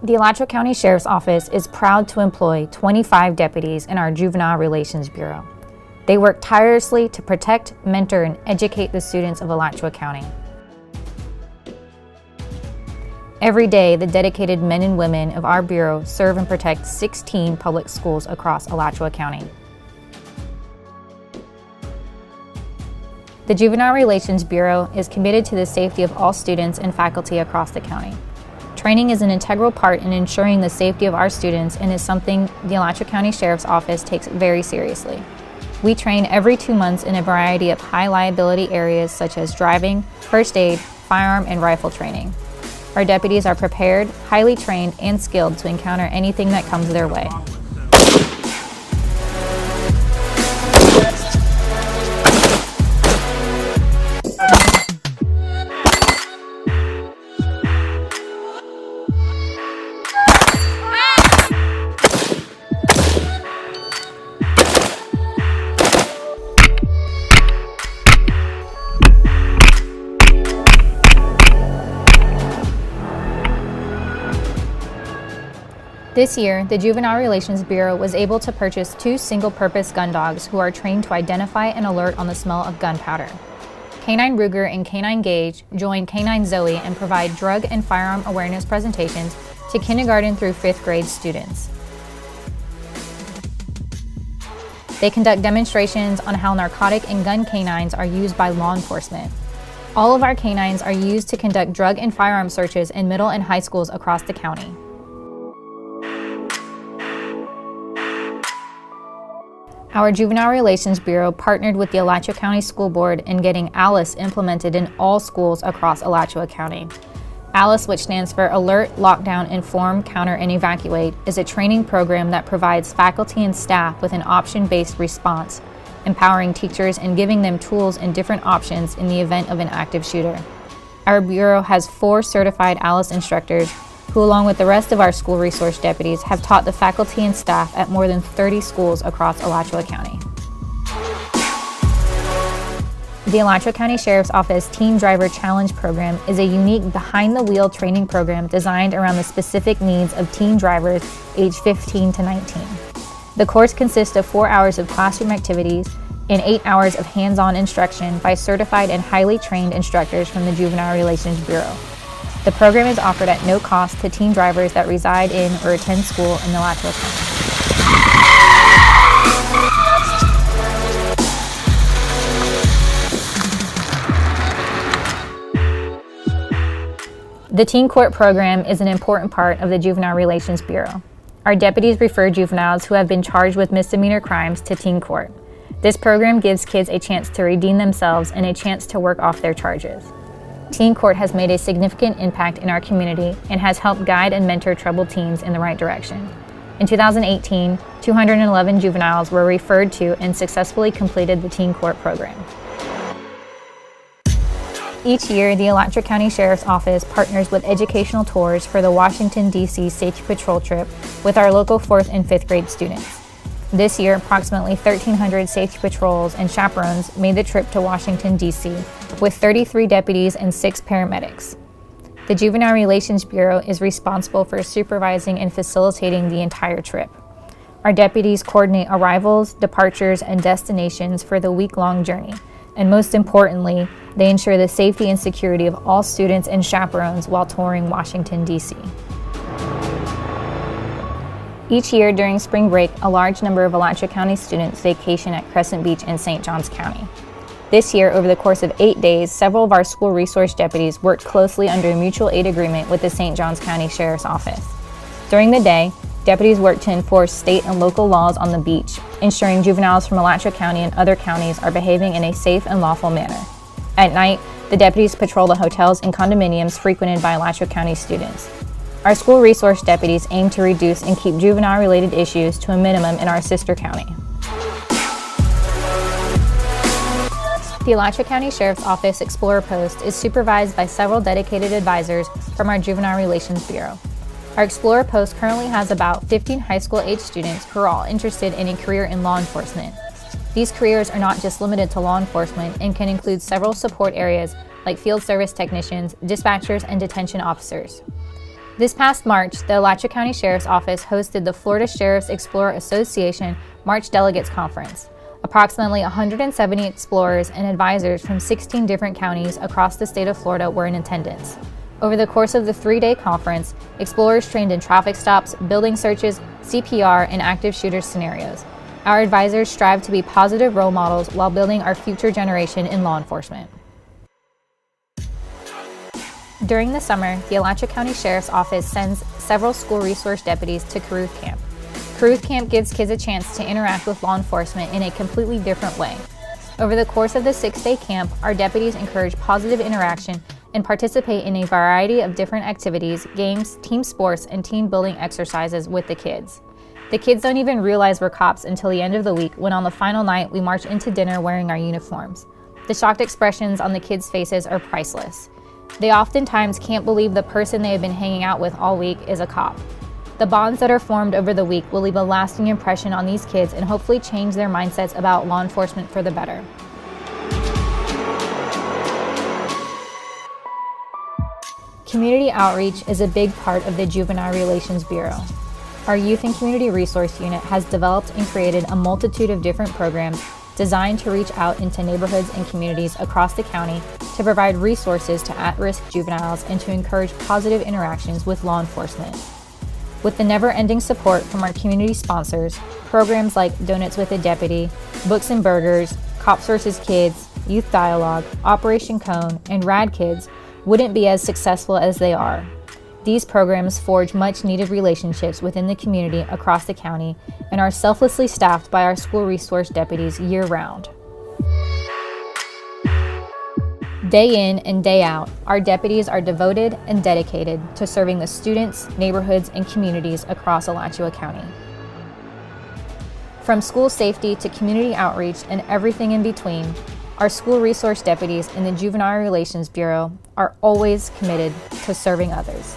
The Alachua County Sheriff's Office is proud to employ 25 deputies in our Juvenile Relations Bureau. They work tirelessly to protect, mentor, and educate the students of Alachua County. Every day, the dedicated men and women of our Bureau serve and protect 16 public schools across Alachua County. The Juvenile Relations Bureau is committed to the safety of all students and faculty across the county. Training is an integral part in ensuring the safety of our students and is something the Alachua County Sheriff's Office takes very seriously. We train every 2 months in a variety of high liability areas such as driving, first aid, firearm, and rifle training. Our deputies are prepared, highly trained, and skilled to encounter anything that comes their way. This year, the Juvenile Relations Bureau was able to purchase 2 single-purpose gun dogs who are trained to identify and alert on the smell of gunpowder. K9 Ruger and K9 Gage join K9 Zoe and provide drug and firearm awareness presentations to kindergarten through 5th grade students. They conduct demonstrations on how narcotic and gun canines are used by law enforcement. All of our canines are used to conduct drug and firearm searches in middle and high schools across the county. Our Juvenile Relations Bureau partnered with the Alachua County School Board in getting ALICE implemented in all schools across Alachua County. ALICE, which stands for Alert, Lockdown, Inform, Counter, and Evacuate, is a training program that provides faculty and staff with an option-based response, empowering teachers and giving them tools and different options in the event of an active shooter. Our Bureau has 4 certified ALICE instructors who, along with the rest of our school resource deputies, have taught the faculty and staff at more than 30 schools across Alachua County. The Alachua County Sheriff's Office Teen Driver Challenge Program is a unique behind-the-wheel training program designed around the specific needs of teen drivers aged 15 to 19. The course consists of 4 hours of classroom activities and 8 hours of hands-on instruction by certified and highly trained instructors from the Juvenile Relations Bureau. The program is offered at no cost to teen drivers that reside in or attend school in Alachua County. The Teen Court program is an important part of the Juvenile Relations Bureau. Our deputies refer juveniles who have been charged with misdemeanor crimes to teen court. This program gives kids a chance to redeem themselves and a chance to work off their charges. Teen Court has made a significant impact in our community and has helped guide and mentor troubled teens in the right direction. In 2018, 211 juveniles were referred to and successfully completed the Teen Court program. Each year, the Alachua County Sheriff's Office partners with educational tours for the Washington, D.C. Safety Patrol trip with our local 4th and 5th grade students. This year, approximately 1,300 safety patrols and chaperones made the trip to Washington, D.C., with 33 deputies and 6 paramedics. The Juvenile Relations Bureau is responsible for supervising and facilitating the entire trip. Our deputies coordinate arrivals, departures, and destinations for the week-long journey, and most importantly, they ensure the safety and security of all students and chaperones while touring Washington, D.C. Each year during spring break, a large number of Alachua County students vacation at Crescent Beach in St. Johns County. This year, over the course of 8 days, several of our school resource deputies worked closely under a mutual aid agreement with the St. Johns County Sheriff's Office. During the day, deputies worked to enforce state and local laws on the beach, ensuring juveniles from Alachua County and other counties are behaving in a safe and lawful manner. At night, the deputies patrol the hotels and condominiums frequented by Alachua County students. Our school resource deputies aim to reduce and keep juvenile-related issues to a minimum in our sister county. The Alachua County Sheriff's Office Explorer Post is supervised by several dedicated advisors from our Juvenile Relations Bureau. Our Explorer Post currently has about 15 high school-age students who are all interested in a career in law enforcement. These careers are not just limited to law enforcement and can include several support areas like field service technicians, dispatchers, and detention officers. This past March, the Alachua County Sheriff's Office hosted the Florida Sheriff's Explorer Association March Delegates Conference. Approximately 170 explorers and advisors from 16 different counties across the state of Florida were in attendance. Over the course of the 3-day conference, explorers trained in traffic stops, building searches, CPR, and active shooter scenarios. Our advisors strive to be positive role models while building our future generation in law enforcement. During the summer, the Alachua County Sheriff's Office sends several school resource deputies to Caruth Camp. Caruth Camp gives kids a chance to interact with law enforcement in a completely different way. Over the course of the 6-day camp, our deputies encourage positive interaction and participate in a variety of different activities, games, team sports, and team building exercises with the kids. The kids don't even realize we're cops until the end of the week, when on the final night we march into dinner wearing our uniforms. The shocked expressions on the kids' faces are priceless. They oftentimes can't believe the person they have been hanging out with all week is a cop. The bonds that are formed over the week will leave a lasting impression on these kids and hopefully change their mindsets about law enforcement for the better. Community outreach is a big part of the Juvenile Relations Bureau. Our Youth and Community Resource Unit has developed and created a multitude of different programs designed to reach out into neighborhoods and communities across the county to provide resources to at-risk juveniles and to encourage positive interactions with law enforcement. With the never-ending support from our community sponsors, programs like Donuts with a Deputy, Books and Burgers, Cops vs. Kids, Youth Dialogue, Operation Cone, and Rad Kids wouldn't be as successful as they are. These programs forge much-needed relationships within the community across the county and are selflessly staffed by our school resource deputies year-round. Day in and day out, our deputies are devoted and dedicated to serving the students, neighborhoods, and communities across Alachua County. From school safety to community outreach and everything in between, our school resource deputies in the Juvenile Relations Bureau are always committed to serving others.